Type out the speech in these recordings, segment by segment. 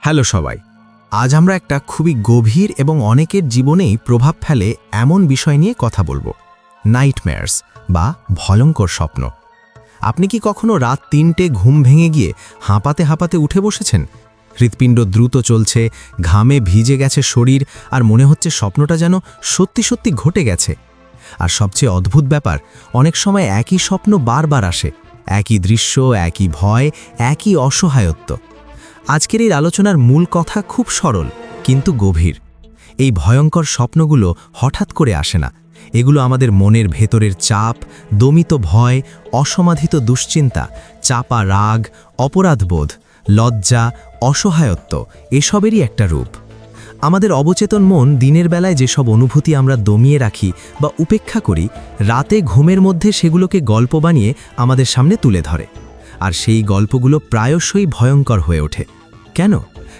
Hello সবাই, আজ আমরা একটা খুবই গভীর এবং অনেকের জীবনেই প্রভাব ফেলে এমন বিষয় নিয়ে কথা বলবো। নাইটমেয়ার্স বা ভয়ঙ্কর স্বপ্ন। আপনি কি কখনো রাত ৩টে ঘুম ভেঙে গিয়ে হাঁপাতে হাঁপাতে উঠে বসেছেন? হৃৎপিণ্ড দ্রুত চলছে, ঘামে ভিজে গেছে শরীর, আর মনে হচ্ছে স্বপ্নটা যেন সত্যি সত্যি ঘটে গেছে। আর সবচেয়ে অদ্ভুত ব্যাপার, অনেক সময় একই স্বপ্ন বারবার আসে, একই দৃশ্য, একই ভয়, একই অসহায়ত্ব। আজকের এই আলোচনার মূল কথা খুব সরল কিন্তু গভীর। এই ভয়ঙ্কর স্বপ্নগুলো হঠাৎ করে আসে না। এগুলো আমাদের মনের ভেতরের চাপ, দমিত ভয়, অসমাধিত দুশ্চিন্তা, চাপা রাগ, অপরাধবোধ, লজ্জা, অসহায়ত্ব এসবেরই একটা রূপ। আমাদের অবচেতন মন দিনের বেলায় যেসব অনুভূতি আমরা দমিয়ে রাখি বা উপেক্ষা করি, রাতে ঘুমের মধ্যে সেগুলোকে গল্প বানিয়ে আমাদের সামনে তুলে ধরে। আর সেই গল্পগুলো প্রায়শই ভয়ঙ্কর হয়ে ওঠে। কেন?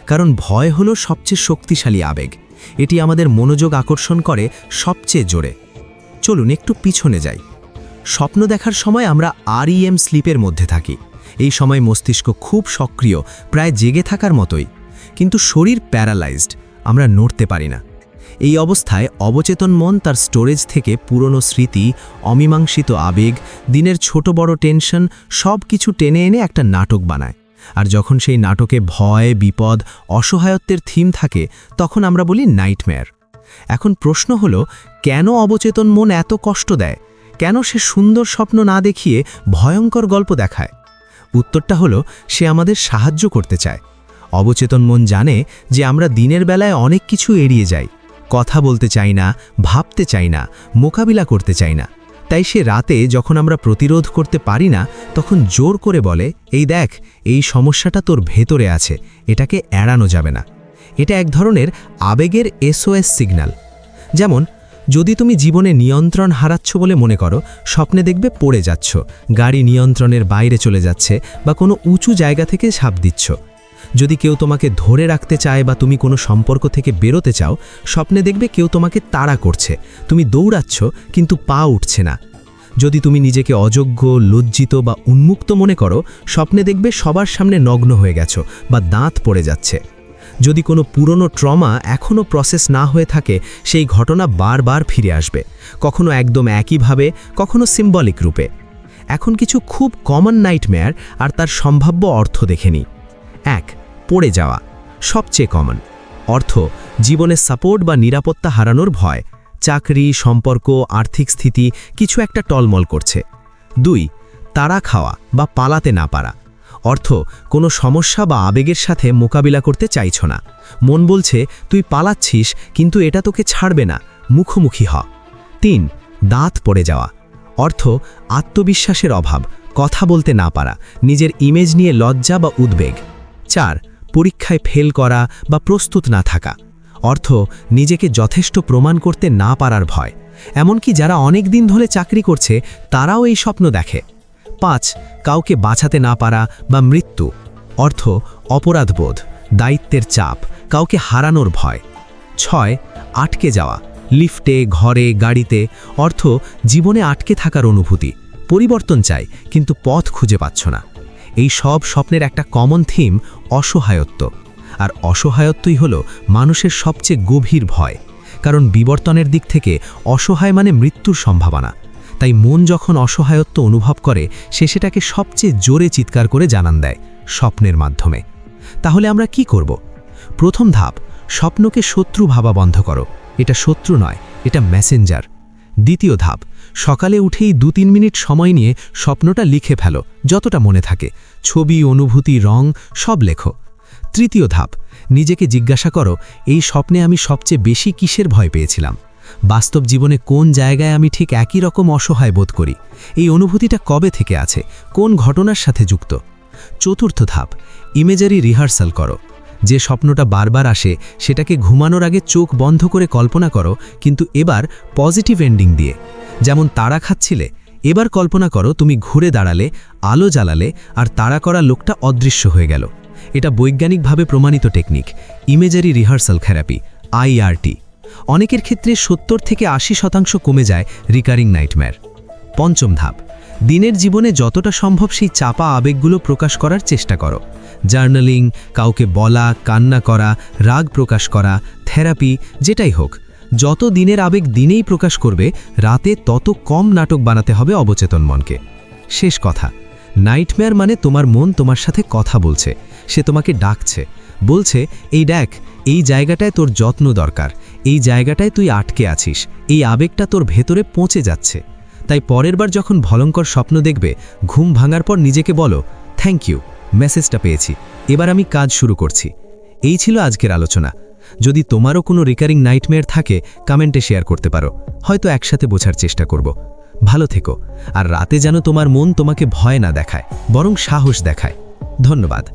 কারণ ভয় হলো সবচেয়ে শক্তিশালী আবেগ। এটি আমাদের মনোযোগ আকর্ষণ করে সবচেয়ে জোরে। চলুন একটু পিছনে যাই। স্বপ্ন দেখার সময় আমরা REM স্লিপের মধ্যে থাকি। এই সময় মস্তিষ্ক খুব সক্রিয়, প্রায় জেগে থাকার মতোই, কিন্তু শরীর প্যারালাইজড, আমরা নড়তে পারি না। এই অবস্থায় অবচেতন মন তার স্টোরেজ থেকে পুরনো স্মৃতি, অমীমাংসিত আবেগ, দিনের ছোট বড় টেনশন সব কিছু টেনে এনে একটা নাটক বানায়। আর যখন সেই নাটকে ভয়, বিপদ, অসহায়ত্বের থিম থাকে, তখন আমরা বলি নাইটমেয়ার। এখন প্রশ্ন হলো, কেন অবচেতন মন এত কষ্ট দেয়? কেন সে সুন্দর স্বপ্ন না দেখিয়ে ভয়ঙ্কর গল্প দেখায়? উত্তরটা হলো, সে আমাদের সাহায্য করতে চায়। অবচেতন মন জানে যে আমরা দিনের বেলায় অনেক কিছু এড়িয়ে যাই, কথা বলতে চাই না, ভাবতে চাই না, মোকাবিলা করতে চাই না। তাই সে রাতে যখন আমরা প্রতিরোধ করতে পারি না, তখন জোর করে বলে, এই দেখ, এই সমস্যাটা তোর ভেতরে আছে, এটাকে এড়ানো যাবে না। এটা এক ধরনের আবেগের SOS সিগন্যাল। যেমন, যদি তুমি জীবনে নিয়ন্ত্রণ হারাচ্ছ বলে মনে করো, স্বপ্নে দেখবে পড়ে যাচ্ছ, গাড়ি নিয়ন্ত্রণের বাইরে চলে যাচ্ছে, বা কোনো উঁচু জায়গা থেকে ঝাঁপ দিচ্ছ। যদি কেউ তোমাকে ধরে রাখতে চায় বা তুমি কোনো সম্পর্ক থেকে বেরোতে চাও, স্বপ্নে দেখবে কেউ তোমাকে তাড়া করছে, তুমি দৌড়াচ্ছ কিন্তু পা উঠছে না। যদি তুমি নিজেকে অযোগ্য, লজ্জিত বা উন্মুক্ত মনে করো, স্বপ্নে দেখবে সবার সামনে নগ্ন হয়ে গেছো বা দাঁত পড়ে যাচ্ছে। যদি কোনো পুরনো ট্রমা এখনও প্রসেস না হয়ে থাকে, সেই ঘটনা বারবার ফিরে আসবে, কখনো একদম একইভাবে, কখনো সিম্বলিক রূপে। এখন কিছু খুব কমন নাইটমেয়ার আর তার সম্ভাব্য অর্থ দেখে নিই। 1. পড়ে যাওয়া, সবচেয়ে কমন। অর্থ, জীবনে সাপোর্ট বা নিরাপত্তা হারানোর ভয়, চাকরি, সম্পর্ক, আর্থিক স্থিতি কিছু একটা টলমল করছে। 2. তাড়া খাওয়া বা পালাতে না পারা। অর্থ, কোনো সমস্যা বা আবেগের সাথে মোকাবিলা করতে চাইছ না। মন বলছে তুই পালাচ্ছিস, কিন্তু এটা তোকে ছাড়বে না, মুখোমুখি হ। 3. দাঁত পড়ে যাওয়া। অর্থ, আত্মবিশ্বাসের অভাব, কথা বলতে না পারা, নিজের ইমেজ নিয়ে লজ্জা বা উদ্বেগ। 4. পরীক্ষায় ফেল করা বা প্রস্তুত না থাকা। অর্থ, নিজেকে যথেষ্ট প্রমাণ করতে না পারার ভয়। এমনকি যারা অনেক দিন ধরে চাকরি করছে, তারাও এই স্বপ্ন দেখে। 5. কাউকে বাঁচাতে না পারা বা মৃত্যু। অর্থ, অপরাধবোধ, দায়িত্বের চাপ, কাউকে হারানোর ভয়। 6. আটকে যাওয়া, লিফটে, ঘরে, গাড়িতে। অর্থ, জীবনে আটকে থাকার অনুভূতি, পরিবর্তন চাই কিন্তু পথ খুঁজে পাচ্ছ না। এই সব স্বপ্নের একটা কমন থিম অসহায়ত্ব। আর অসহায়ত্বই হলো মানুষের সবচেয়ে গভীর ভয়, কারণ বিবর্তনের দিক থেকে অসহায় মানে মৃত্যুর সম্ভাবনা। তাই মন যখন অসহায়ত্ব অনুভব করে, সে সেটাকে সবচেয়ে জোরে চিৎকার করে জানান দেয় স্বপ্নের মাধ্যমে। তাহলে আমরা কি করব? প্রথম ধাপ, স্বপ্নকে শত্রু ভাবা বন্ধ করো। এটা শত্রু নয়, এটা মেসেঞ্জার। দ্বিতীয় ধাপ, সকালে উঠেই 2-3 মিনিট সময় নিয়ে স্বপ্নটা লিখে ফেলো, যতটা মনে থাকে, ছবি, অনুভূতি, রং সব লেখো। তৃতীয় ধাপ, নিজেকে জিজ্ঞাসা করো, এই স্বপ্নে আমি সবচেয়ে বেশি কিসের ভয় পেয়েছিলাম? বাস্তব জীবনে কোন জায়গায় আমি ঠিক একই রকম অসহায় বোধ করি? এই অনুভূতিটা কবে থেকে আছে, কোন ঘটনার সাথে যুক্ত? চতুর্থ ধাপ, ইমেজারি রিহার্সাল করো। যে স্বপ্নটা বারবার আসে, সেটাকে ঘুমানোর আগে চোখ বন্ধ করে কল্পনা করো, কিন্তু এবার পজিটিভ এন্ডিং দিয়ে। যেমন তাড়া খাচ্ছিলে, এবার কল্পনা করো তুমি ঘুরে দাঁড়ালে, আলো জ্বালালে, আর তাড়া করা লোকটা অদৃশ্য হয়ে গেল। এটা বৈজ্ঞানিকভাবে প্রমাণিত technique, imagery rehearsal therapy, IRT। অনেকের ক্ষেত্রে 70 থেকে 80% কমে যায় রিকারিং নাইটমেয়ার। পঞ্চম ধাপ, দিনের জীবনে যতটা সম্ভব সেই চাপা আবেগগুলো প্রকাশ করার চেষ্টা করো। জার্নালিং, কাউকে বলা, কান্না করা, রাগ প্রকাশ করা, থেরাপি, যেটাই হোক, যত দিনের আবেগ দিনেই প্রকাশ করবে, রাতে তত কম নাটক বানাতে হবে অবচেতন মনকে। শেষ কথা, নাইটমেয়ার মানে তোমার মন তোমার সাথে কথা বলছে, সে তোমাকে ডাকছে, বলছে এই দেখ, এই জায়গাটায় তোর যত্ন দরকার, এই জায়গাটায় তুই আটকে আছিস, এই আবেগটা তোর ভেতরে পৌঁছে যাচ্ছে। তাই পরের বার যখন ভয়ঙ্কর স্বপ্ন দেখবে, ঘুম ভাঙার পর নিজেকে বলো, থ্যাংক ইউ, মেসেজটা পেয়েছি, এবার আমি কাজ শুরু করছি। এই ছিল আজকের আলোচনা। যদি তোমারও কোনো রিকারিং নাইটমেয়ার থাকে, কমেন্টে শেয়ার করতে পারো, হয়তো একসাথে বোঝার চেষ্টা করব। ভালো থেকো, আর রাতে যেন তোমার মন তোমাকে ভয় না দেখায়, বরং সাহস দেখায়। ধন্যবাদ।